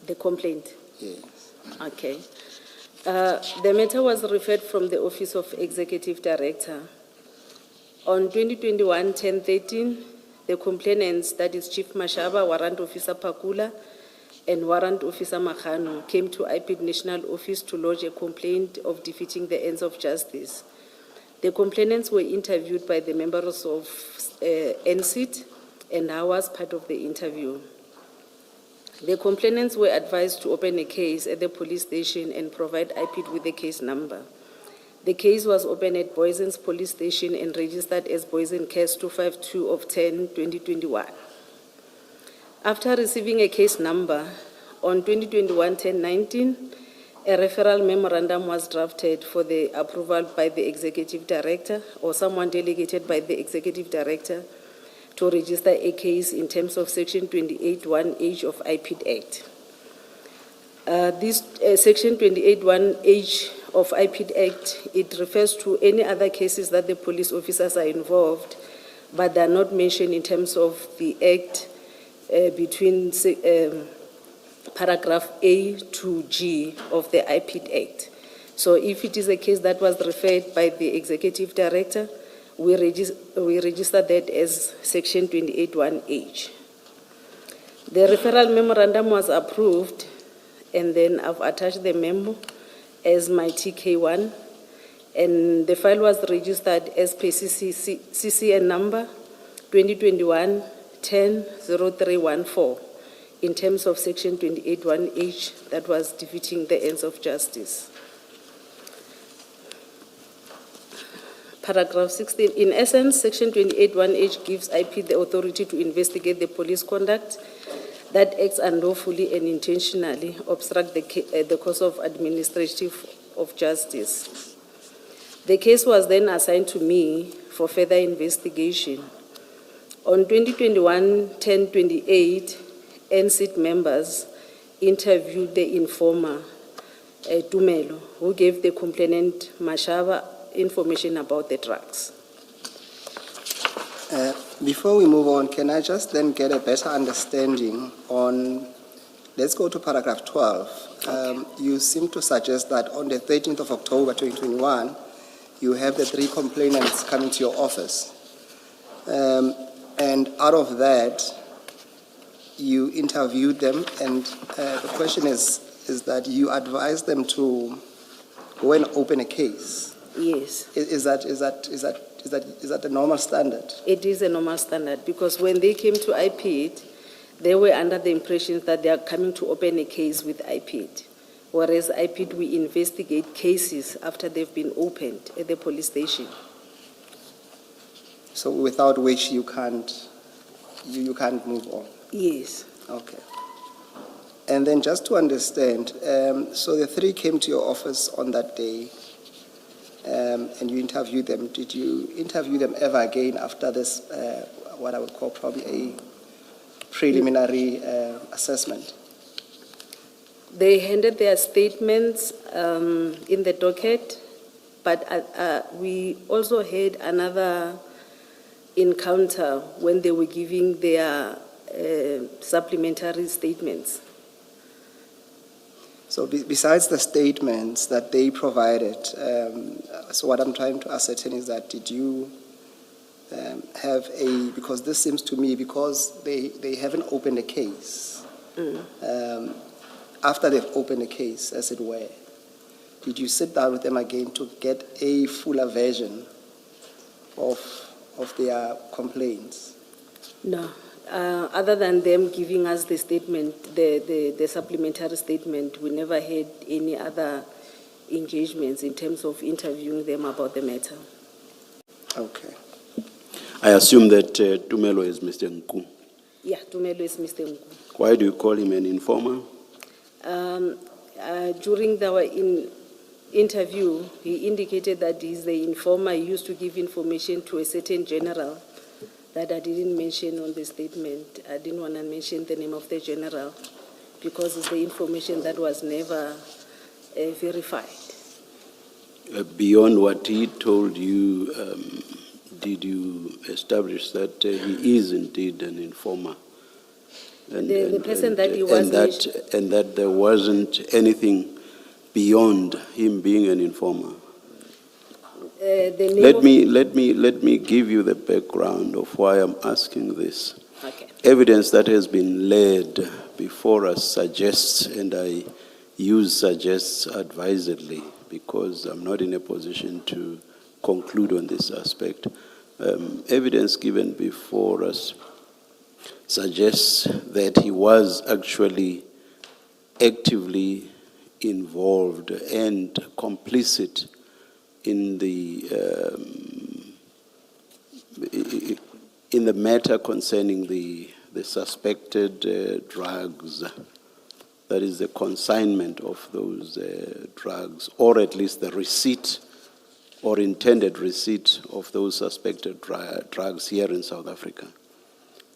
The complaint. Yes. Okay. The matter was referred from the Office of Executive Director. On 2021-10-13, the complainants, that is Chief Mashaba, Warrant Officer Pakula, and Warrant Officer Makhano, came to IPID National Office to lodge a complaint of defeating the ends of justice. The complainants were interviewed by the members of NCIT, and I was part of the interview. The complainants were advised to open a case at the police station and provide IPID with the case number. The case was opened at Boysen's Police Station and registered as Boysen Case 252 of 10/2021. After receiving a case number, on 2021-10-19, a referral memorandum was drafted for the approval by the Executive Director or someone delegated by the Executive Director to register a case in terms of Section 28(1)H of IPID Act. This Section 28(1)H of IPID Act, it refers to any other cases that the police officers are involved, but they are not mentioned in terms of the Act between paragraph A to G of the IPID Act. So if it is a case that was referred by the Executive Director, we register that as Section 28(1)H. The referral memorandum was approved, and then I've attached the memo as my TK1, and the file was registered as per CCN number 2021-10-0314 in terms of Section 28(1)H, that was defeating the ends of justice. Paragraph 16, in essence, Section 28(1)H gives IP the authority to investigate the police conduct that acts unlawfully and intentionally obstruct the course of administrative of justice. The case was then assigned to me for further investigation. On 2021-10-28, NCIT members interviewed the informer, Tumelo, who gave the complainant Mashaba information about the drugs. Before we move on, can I just then get a better understanding on, let's go to paragraph 12. Okay. You seem to suggest that on the 13th of October 2021, you have the 3 complainants coming to your office. And out of that, you interviewed them, and the question is that you advised them to go and open a case. Yes. Is that the normal standard? It is a normal standard, because when they came to IPID, they were under the impression that they are coming to open a case with IPID, whereas IPID, we investigate cases after they've been opened at the police station. So without which you can't move on? Yes. Okay. And then just to understand, so the 3 came to your office on that day, and you interviewed them. Did you interview them ever again after this, what I would call probably a preliminary assessment? They handed their statements in the docket, but we also had another encounter when they were giving their supplementary statements. So besides the statements that they provided, so what I'm trying to ascertain is that did you have because this seems to me, because they haven't opened a case, after they've opened a case, as it were, did you sit down with them again to get a fuller version of their complaints? No. Other than them giving us the statement, the supplementary statement, we never had any other engagements in terms of interviewing them about the matter. Okay. I assume that Tumelo is Mr. Nku. Yeah, Tumelo is Mr. Nku. Why do you call him an informer? During our interview, he indicated that he's the informer. He used to give information to a certain general that I didn't mention on the statement. I didn't want to mention the name of the general because it's the information that was never verified. Beyond what he told you, did you establish that he is indeed an informer? The person that he was and that there wasn't anything beyond him being an informer. The name Let me give you the background of why I'm asking this. Okay. Evidence that has been laid before us suggests, and I use suggests advisedly because I'm not in a position to conclude on this aspect. Evidence given before us suggests that he was actually actively involved and complicit in the matter concerning the suspected drugs, that is the consignment of those drugs, or at least the receipt or intended receipt of those suspected drugs here in South Africa.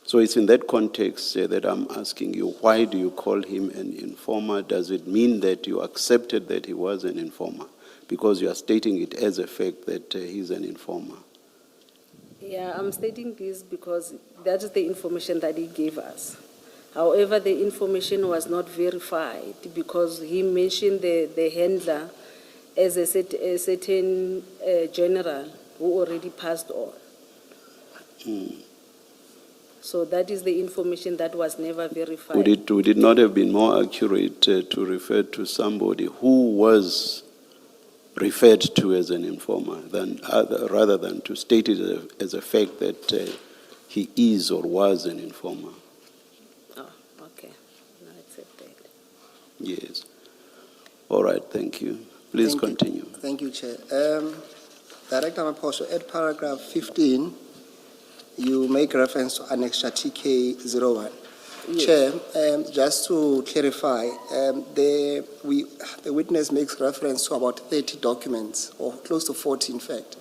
So it's in that context that I'm asking you, why do you call him an informer? Does it mean that you accepted that he was an informer? Because you are stating it as a fact that he's an informer. Yeah, I'm stating this because that is the information that he gave us. However, the information was not verified because he mentioned the handler as a certain general who already passed on. So that is the information that was never verified. Would it not have been more accurate to refer to somebody who was referred to as an informer rather than to state it as a fact that he is or was an informer? Oh, okay. I accept that. Yes. All right, thank you. Please continue. Thank you, Chair. Director Maphosho, at paragraph 15, you make reference to annexure TK01. Yes. Chair, just to clarify, the witness makes reference to about 30 documents, or close to 40 in fact.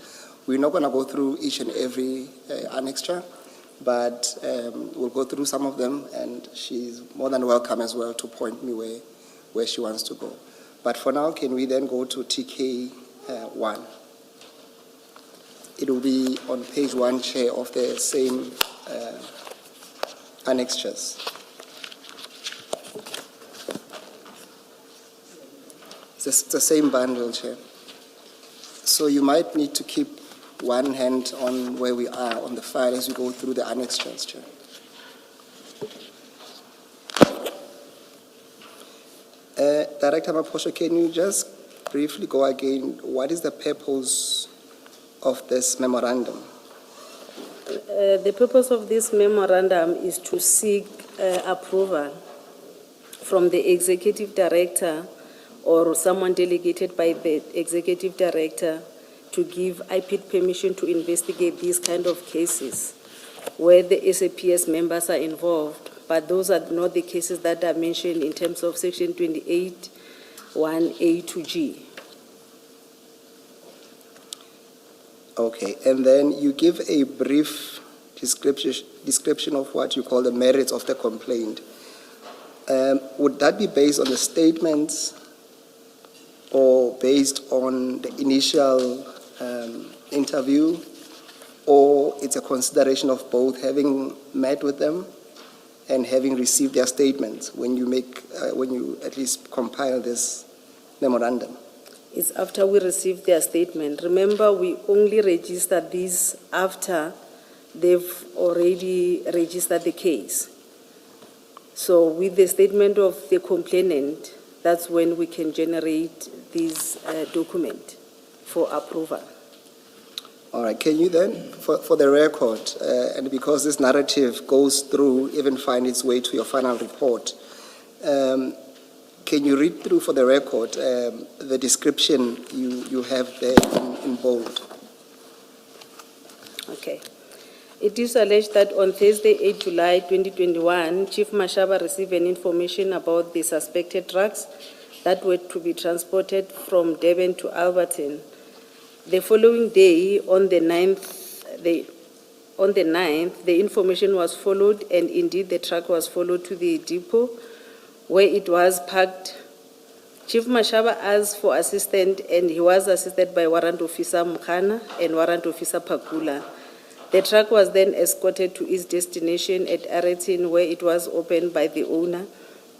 We're not going to go through each and every annexure, but we'll go through some of them, and she's more than welcome as well to point me where she wants to go. But for now, can we then go to TK1? It will be on page 1, Chair, of the same annexures. It's the same bundle, Chair. So you might need to keep one hand on where we are on the file as we go through the annexures, Chair. Director Maphosho, can you just briefly go again? What is the purpose of this memorandum? The purpose of this memorandum is to seek approval from the executive director or someone delegated by the executive director to give IPID permission to investigate these kind of cases where the SAPS members are involved, but those are not the cases that are mentioned in terms of section 28, 1A to G. Okay, and then you give a brief description of what you call the merits of the complaint. Would that be based on the statements or based on the initial interview, or it's a consideration of both, having met with them and having received their statements when you at least compile this memorandum? It's after we receive their statement. Remember, we only register these after they've already registered the case. So with the statement of the complainant, that's when we can generate this document for approval. All right, can you then, for the record, and because this narrative goes through, even find its way to your final report, can you read through for the record the description you have there in bold? Okay. It is alleged that on Thursday, 8 July 2021, Chief Mashaba received an information about the suspected drugs that were to be transported from Durban to Alberton. The following day, on the 9th, the information was followed, and indeed the truck was followed to the depot where it was parked. Chief Mashaba asked for assistance, and he was assisted by Warrant Officer Mukhana and Warrant Officer Pakula. The truck was then escorted to its destination at Aeroton, where it was opened by the owner.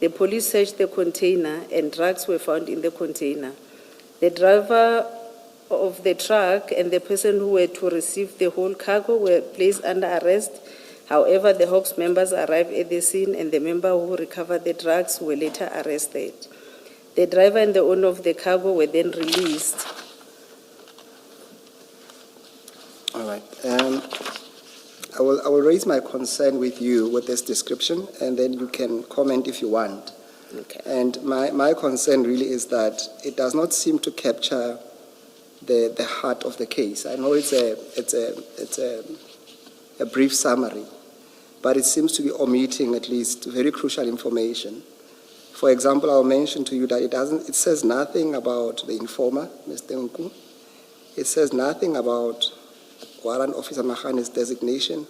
The police searched the container and drugs were found in the container. The driver of the truck and the person who were to receive the whole cargo were placed under arrest. However, the Hawks members arrived at the scene and the member who recovered the drugs were later arrested. The driver and the owner of the cargo were then released. All right. I will raise my concern with you with this description, and then you can comment if you want. Okay. And my concern really is that it does not seem to capture the heart of the case. I know it's a brief summary, but it seems to be omitting at least very crucial information. For example, I'll mention to you that it says nothing about the informer, Mr. Nku. It says nothing about Warrant Officer Mahane's designation.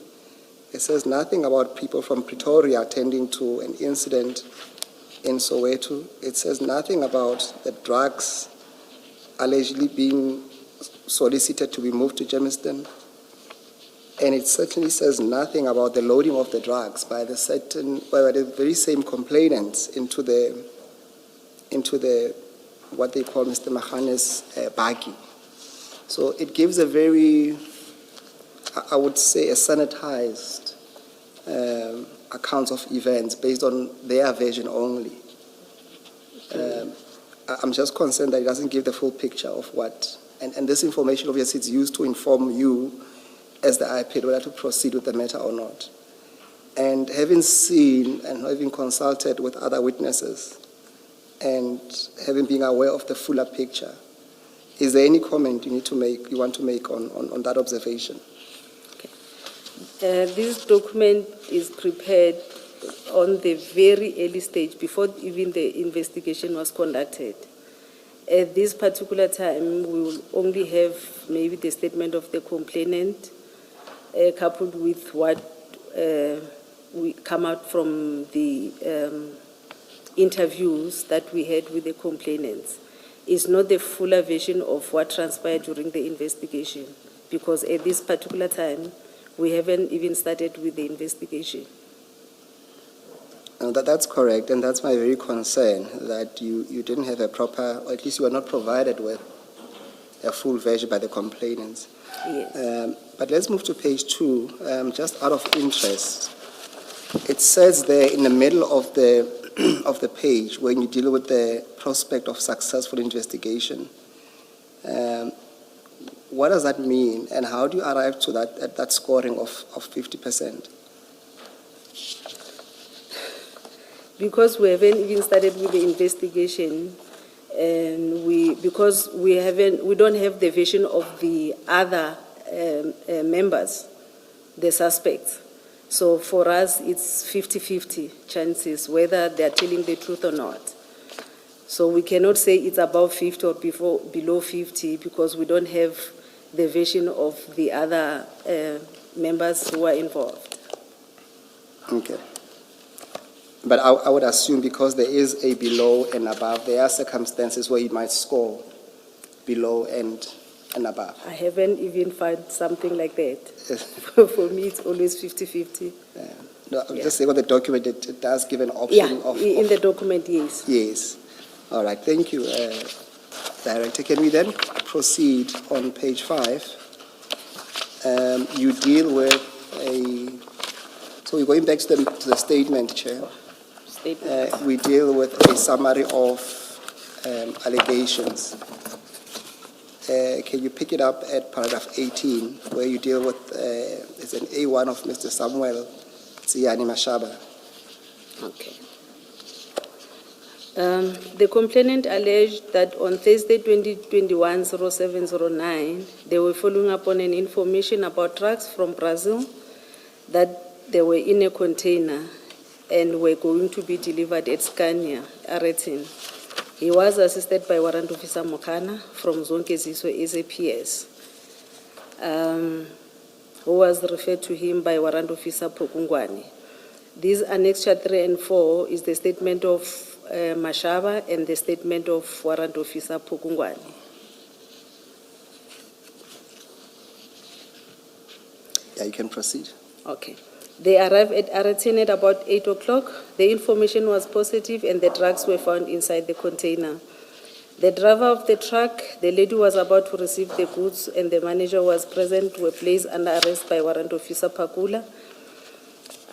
It says nothing about people from Pretoria attending to an incident in Soweto. It says nothing about the drugs allegedly being solicited to be moved to Germiston. And it certainly says nothing about the loading of the drugs by the very same complainants into the what they call Mr. Mahane's baggie. So it gives a very, I would say, a sanitized account of events based on their version only. I'm just concerned that it doesn't give the full picture of what, and this information obviously is used to inform you as the IPID whether to proceed with the matter or not. And having seen and having consulted with other witnesses and having been aware of the fuller picture, is there any comment you want to make on that observation? This document is prepared on the very early stage, before even the investigation was conducted. At this particular time, we will only have maybe the statement of the complainant, coupled with what we come out from the interviews that we had with the complainants. It's not the fuller version of what transpired during the investigation, because at this particular time, we haven't even started with the investigation. No, that's correct, and that's my very concern, that you didn't have a proper, or at least you were not provided with a full version by the complainants. Yes. But let's move to page 2, just out of interest. It says there in the middle of the of the page, when you deal with the prospect of successful investigation, what does that mean, and how do you arrive to that scoring of 50%? Because we haven't even started with the investigation, and because we don't have the version of the other members, the suspects. So for us, it's 50-50 chances whether they're telling the truth or not. So we cannot say it's above 50 or below 50, because we don't have the version of the other members who are involved. Okay. But I would assume, because there is a below and above, there are circumstances where you might score below and above. I haven't even found something like that. For me, it's always 50-50. No, I'm just saying, what the document, it does give an option of... in the document, yes. Yes. All right, thank you, Director. Can we then proceed on page 5? You deal with so we're going back to the statement, Chair. We deal with a summary of allegations. Can you pick it up at paragraph 18, where you deal with, it's an A1 of Mr. Samuel General Mashaba. Okay. The complainant alleged that on Thursday, 2021-0709, they were following up on an information about drugs from Brazil that they were in a container and were going to be delivered at Scania, Aeroton. He was assisted by Warrant Officer Mokana from Zonkeziso SAPS, who was referred to him by Warrant Officer Pokungwane. These annexure 3 and 4 is the statement of Mashaba and the statement of Warrant Officer Pokungwane. Yeah, you can proceed. Okay. They arrived at Aeroton at about 8 o'clock. The information was positive and the drugs were found inside the container. The driver of the truck, the lady was about to receive the goods and the manager was present, were placed under arrest by Warrant Officer Pakula.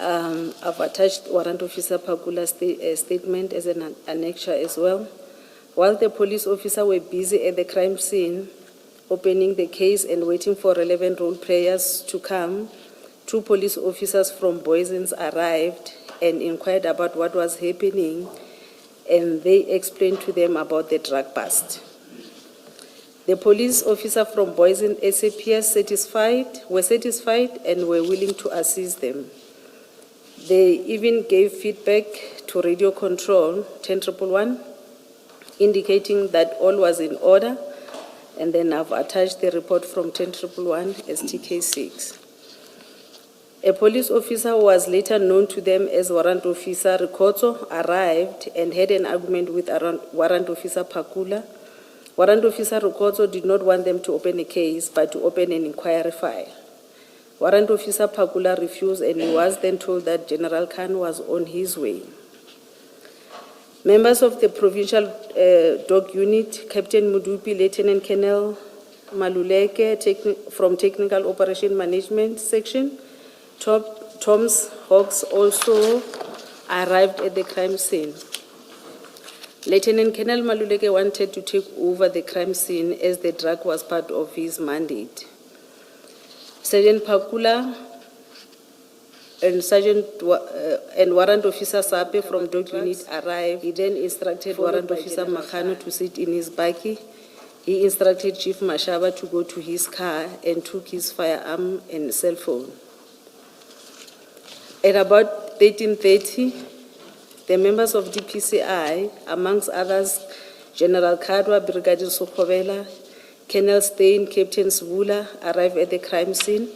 I've attached Warrant Officer Pakula's statement as an annexure as well. While the police officer were busy at the crime scene, opening the case and waiting for relevant role players to come, 2 police officers from Boysens arrived and inquired about what was happening, and they explained to them about the drug bust. The police officer from Boysens SAPS were satisfied and were willing to assist them. They even gave feedback to radio control 10111, indicating that all was in order, and then I've attached the report from 10111 as TK6. A police officer who was later known to them as Warrant Officer Rikotso arrived and had an argument with Warrant Officer Pakula. Warrant Officer Rikotso did not want them to open a case, but to open an inquiry file. Warrant Officer Pakula refused, and he was then told that General Khan was on his way. Members of the Provincial Dog Unit, Captain Mudupi, Lieutenant Colonel Maluleke from Technical Operation Management Section, Tom's Hawks also arrived at the crime scene. Lieutenant Colonel Maluleke wanted to take over the crime scene as the drug was part of his mandate. Sergeant Pakula and Warrant Officer Sape from Dog Unit arrived. He then instructed Warrant Officer Makhano to sit in his buggy. He instructed Chief Mashaba to go to his car and took his firearm and cell phone. At about 13:30, the members of DPCI, amongst others, General Kadwa, Brigadier Sokhovela, Colonel Stein, Captain Svula, arrived at the crime scene,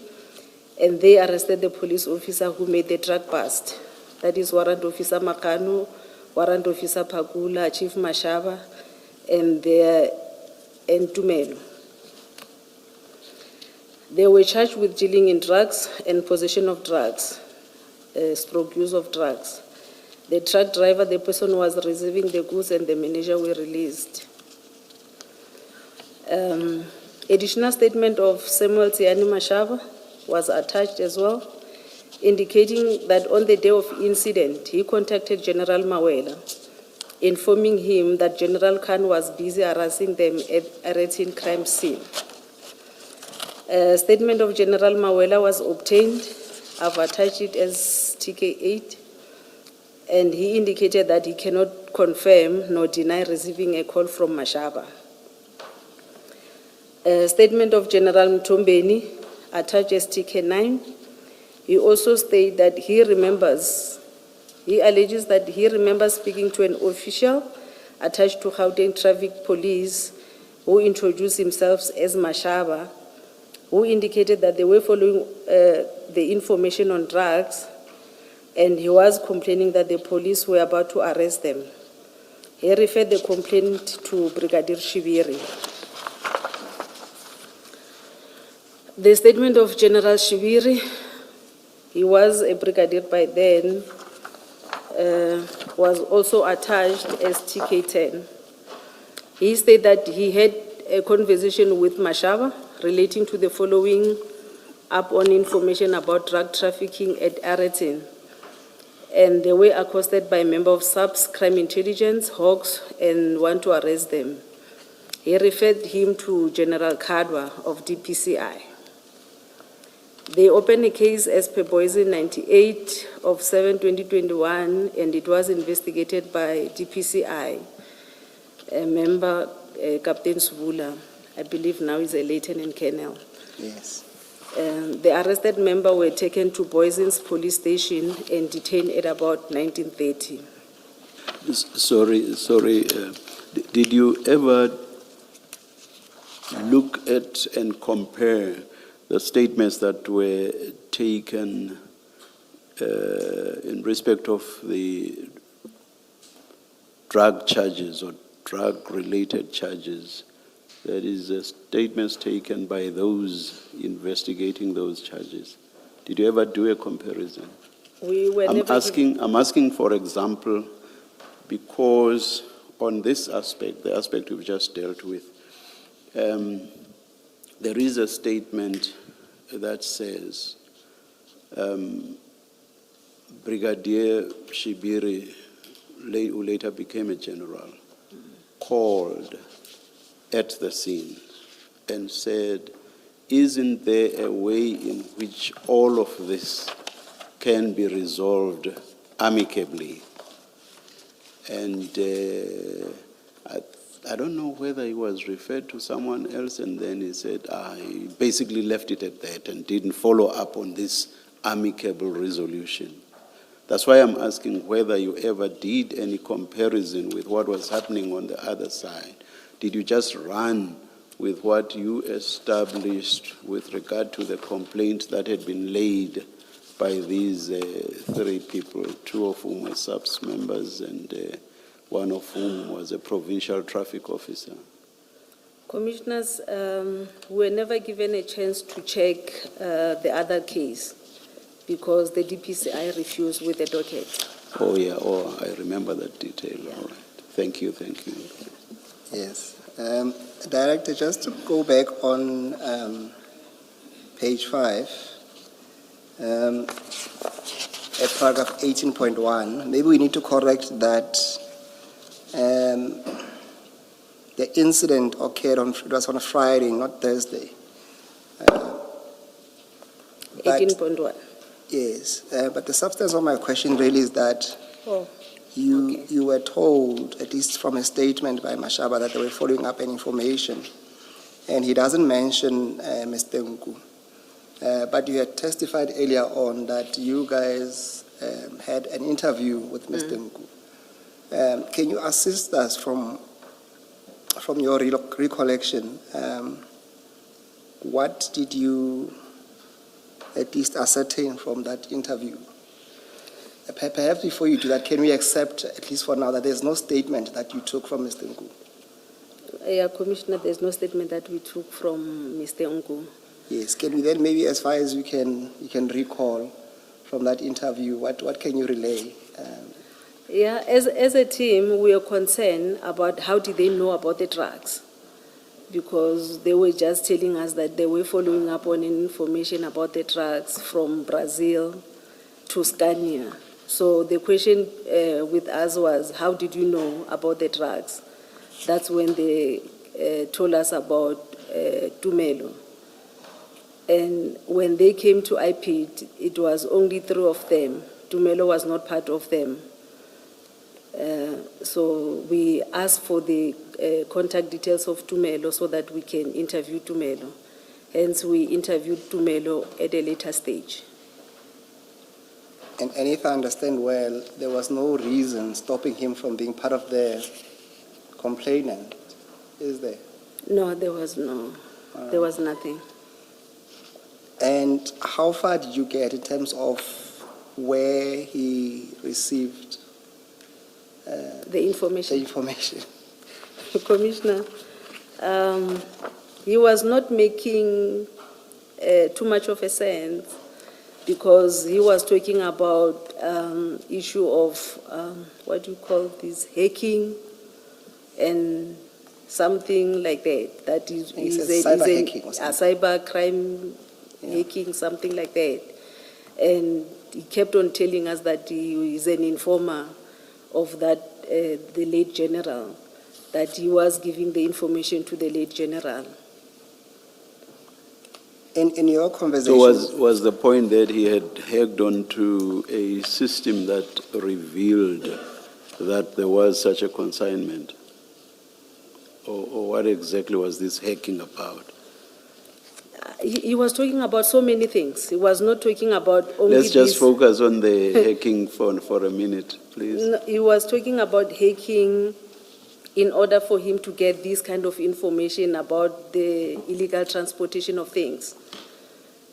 and they arrested the police officer who made the drug bust. That is Warrant Officer Makano, Warrant Officer Pakula, Chief Mashaba, and Tumelo. They were charged with dealing in drugs and possession of drugs, stroke use of drugs. The truck driver, the person who was receiving the goods, and the manager were released. Additional statement of Samuel Tiani Mashaba was attached as well, indicating that on the day of incident, he contacted General Mawela, informing him that General Khan was busy harassing them at Aeroton crime scene. A statement of General Mawela was obtained. I've attached it as TK8, and he indicated that he cannot confirm nor deny receiving a call from Mashaba. A statement of General Mtombeni, attached as TK9, he also stated that he alleges that he remembers speaking to an official attached to Gauteng Traffic Police who introduced himself as Mashaba, who indicated that they were following the information on drugs, and he was complaining that the police were about to arrest them. He referred the complaint to Brigadier Shiviri. The statement of General Shiviri, he was a brigadier by then, was also attached as TK10. He stated that he had a conversation with Mashaba relating to the following up on information about drug trafficking at Aeroton, and they were accosted by a member of SAPS Crime Intelligence, Hawks, and want to arrest them. He referred him to General Kadwa of DPCI. They opened a case as per Boysen 98 of 7/2021, and it was investigated by DPCI. A member, Captain Svula, I believe now is a lieutenant colonel. Yes. The arrested member were taken to Boysen's police station and detained at about 19:30. Sorry. Did you ever look at and compare the statements that were taken in respect of the drug charges or drug-related charges? That is, statements taken by those investigating those charges. Did you ever do a comparison? We were I'm never asking, for example, because on this aspect, the aspect we've just dealt with, there is a statement that says, Brigadier Shibiri, who later became a general, called at the scene and said, isn't there a way in which all of this can be resolved amicably? And I don't know whether he was referred to someone else, and then he said, he basically left it at that and didn't follow up on this amicable resolution. That's why I'm asking whether you ever did any comparison with what was happening on the other side. Did you just run with what you established with regard to the complaint that had been laid by these three people, two of whom were SAPS members and one of whom was a provincial traffic officer? Commissioners, we were never given a chance to check the other case because the DPCI refused with the docket. Oh, yeah, I remember that detail. Yeah. All right. Thank you. Yes. Director, just to go back on page 5, at paragraph 18.1, maybe we need to correct that the incident occurred it was on a Friday, not Thursday. 18.1. Yes, but the substance of my question really is that Oh, you were told, at least from a statement by Mashaba, that they were following up an information, and he doesn't mention Mr. Nku. But you had testified earlier on that you guys had an interview with Mr. Nku. Can you assist us from your recollection? What did you at least ascertain from that interview? Perhaps before you do that, can we accept, at least for now, that there's no statement that you took from Mr. Nku? Yeah, Commissioner, there's no statement that we took from Mr. Nku. Yes, can we then maybe, as far as you can recall from that interview, what can you relay? Yeah, as a team, we are concerned about how did they know about the drugs, because they were just telling us that they were following up on information about the drugs from Brazil to Scania. So the question with us was, how did you know about the drugs? That's when they told us about Tumelo. And when they came to IPID, it was only 3 of them. Tumelo was not part of them. So we asked for the contact details of Tumelo so that we can interview Tumelo. Hence, we interviewed Tumelo at a later stage. And if I understand well, there was no reason stopping him from being part of the complainant, is there? No, there was there was nothing. And how far did you get in terms of where he received The information. the information? Commissioner, he was not making too much of a sense because he was talking about issue of, what do you call this, hacking and something like that. That is cyber hacking or a something. cyber crime hacking, something like that. And he kept on telling us that he is an informer of that, the late general, that he was giving the information to the late general. In your So conversation, was the point that he had hacked onto a system that revealed that there was such a consignment? Or what exactly was this hacking about? He was talking about so many things. He was not talking about only Let's just this. focus on the hacking for a minute, please. No, he was talking about hacking in order for him to get this kind of information about the illegal transportation of things.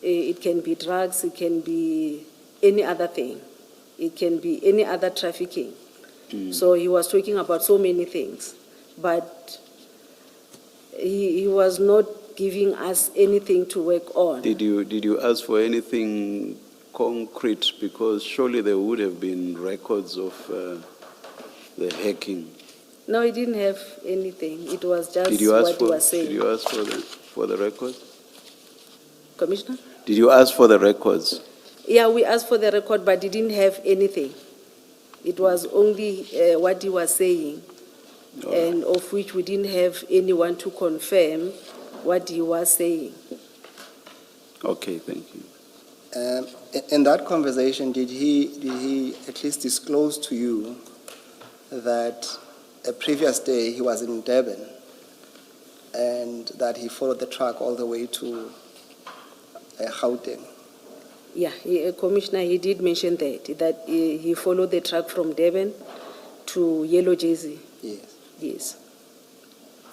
It can be drugs, it can be any other thing. It can be any other trafficking. So he was talking about so many things. But he was not giving us anything to work on. Did you ask for anything concrete? Because surely there would have been records of the hacking. No, he didn't have anything. It was just Did you ask what he was Did saying. you ask for the records? Commissioner? Did you ask for the records? Yeah, we asked for the record, but he didn't have anything. It was only what he was saying, and of which we didn't have anyone to confirm what he was saying. Okay, thank you. In that conversation, did he at least disclose to you that a previous day he was in Durban and that he followed the truck all the way to Gauteng? Yeah, Commissioner, he did mention that he followed the truck from Durban to Yellow Jersey. Yes. Yes.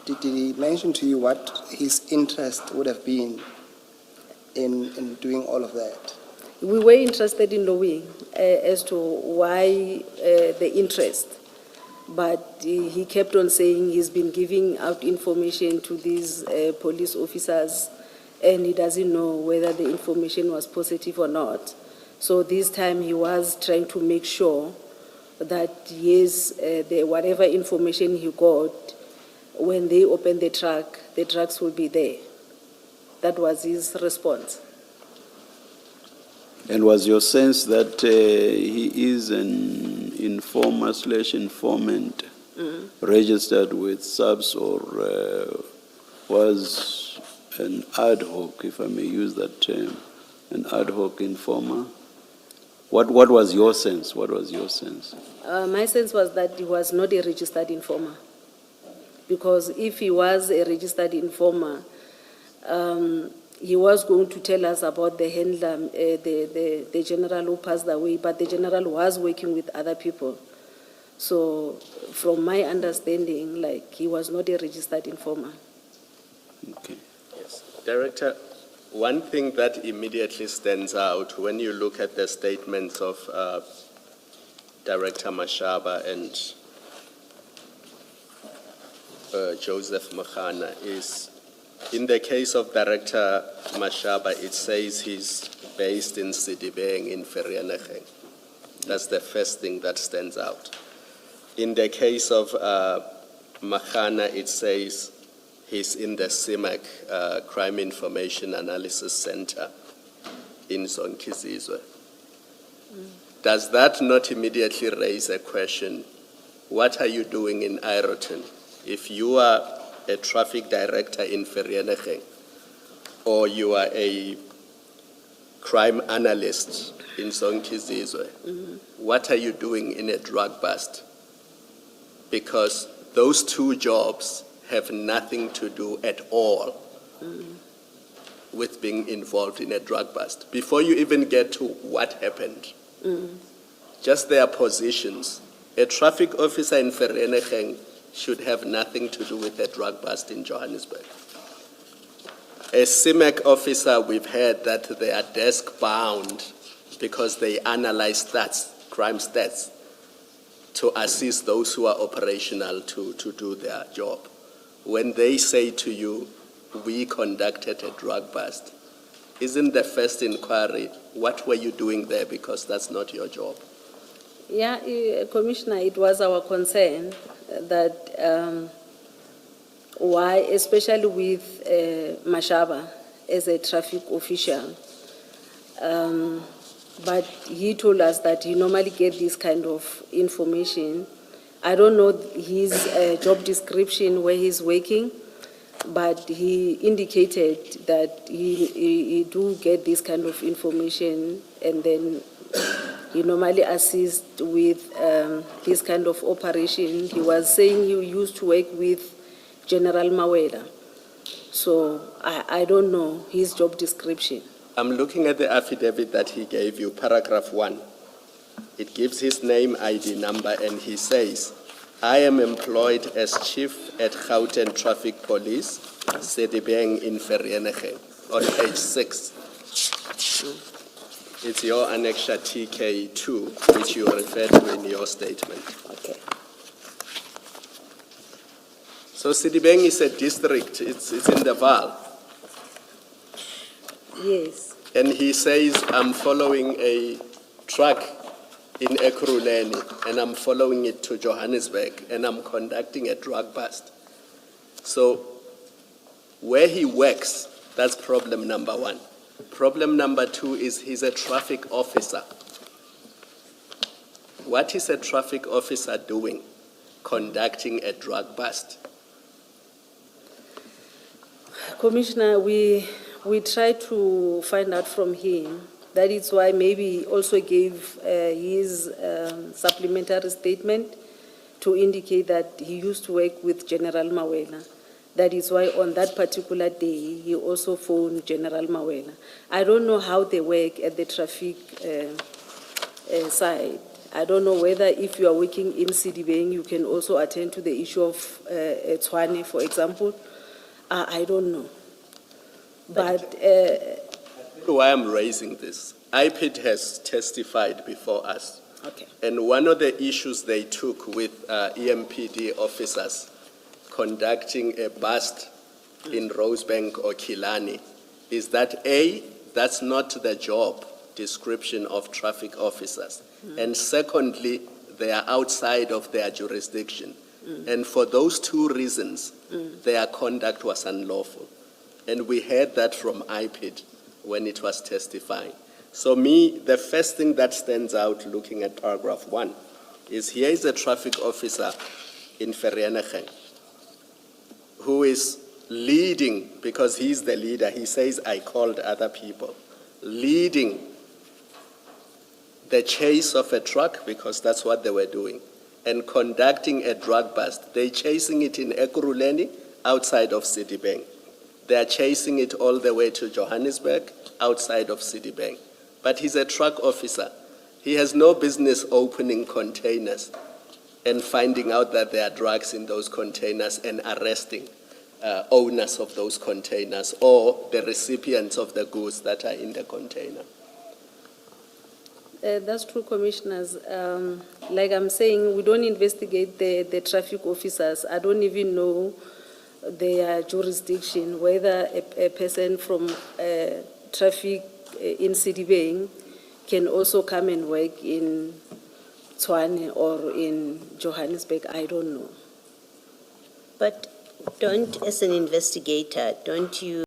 Did he mention to you what his interest would have been in doing all of that? We were interested in knowing as to why the interest, but he kept on saying he's been giving out information to these police officers, and he doesn't know whether the information was positive or not. So this time he was trying to make sure that yes, whatever information he got, when they open the trucks will be there. That was his response. And was your sense that he is an informer/informant registered with SABS, or was an ad hoc, if I may use that term, an ad hoc informer? What was your sense? What was your sense? My sense was that he was not a registered informer, because if he was a registered informer, he was going to tell us about the handler, the general who passed away, but the general was working with other people. So from my understanding, he was not a registered informer. Okay. Yes. Director, one thing that immediately stands out when you look at the statements of Director Mashaba and Joseph Makhana is, in the case of Director Mashaba, it says he's based in Sidibeng in Vereeniging. That's the first thing that stands out. In the case of Makhana, it says he's in the CIMAC Crime Information Analysis Center in Zonkizizwe. Does that not immediately raise a question? What are you doing in Aeroton? If you are a traffic director in Vereeniging, or you are a crime analyst in Zonkizizwe, what are you doing in a drug bust? Because those two jobs have nothing to do at all with being involved in a drug bust. Before you even get to what happened, just their positions. A traffic officer in Vereeniging should have nothing to do with a drug bust in Johannesburg. A CIMAC officer, we've heard that they are desk bound because they analyze stats, crime stats, to assist those who are operational to do their job. When they say to you, we conducted a drug bust, isn't the first inquiry, what were you doing there, because that's not your job? Yeah, Commissioner, it was our concern that why, especially with Mashaba as a traffic official, but he told us that he normally gets this kind of information. I don't know his job description where he's working, but he indicated that he do get this kind of information, and then he normally assists with this kind of operation. He was saying he used to work with General Mashaba. So I don't know his job description. I'm looking at the affidavit that he gave you, paragraph 1. It gives his name, ID number, and he says, I am employed as chief at Gauteng Traffic Police, Sedibeng in Vereeniging, on page 6. It's your annexure TK2, which you refer to in your statement. Okay. So Sedibeng is a district, it's in the Vaal. Yes. And he says, I'm following a truck in Ekurhuleni, and I'm following it to Johannesburg, and I'm conducting a drug bust. So where he works, that's problem number one. Problem number two is he's a traffic officer. What is a traffic officer doing? Conducting a drug bust. Commissioner, we tried to find out from him. That is why maybe he also gave his supplementary statement to indicate that he used to work with General Mawela. That is why on that particular day, he also phoned General Mawela. I don't know how they work at the traffic side. I don't know whether if you are working in Sidibeng, you can also attend to the issue of Tshwane, for example. I don't know. But Why I'm raising this, IPID has testified before us. okay. And one of the issues they took with EMPD officers conducting a bust in Rosebank or Kilani is that A, that's not the job description of traffic officers. And secondly, they are outside of their jurisdiction. And for those two reasons, their conduct was unlawful. And we heard that from IPID when it was testifying. So the first thing that stands out looking at paragraph 1 is here is a traffic officer in Vereeniging who is leading, because he's the leader, he says, I called other people, leading the chase of a truck, because that's what they were doing, and conducting a drug bust. They're chasing it in Ekurhuleni, outside of Sidibeng. They're chasing it all the way to Johannesburg, outside of Sidibeng. But he's a truck officer. He has no business opening containers and finding out that there are drugs in those containers and arresting owners of those containers or the recipients of the goods that are in the container. That's true, Commissioners. Like I'm saying, we don't investigate the traffic officers. I don't even know their jurisdiction, whether a person from traffic in Sidibeng can also come and work in Tshwane or in Johannesburg. I don't know. But don't, as an investigator, don't you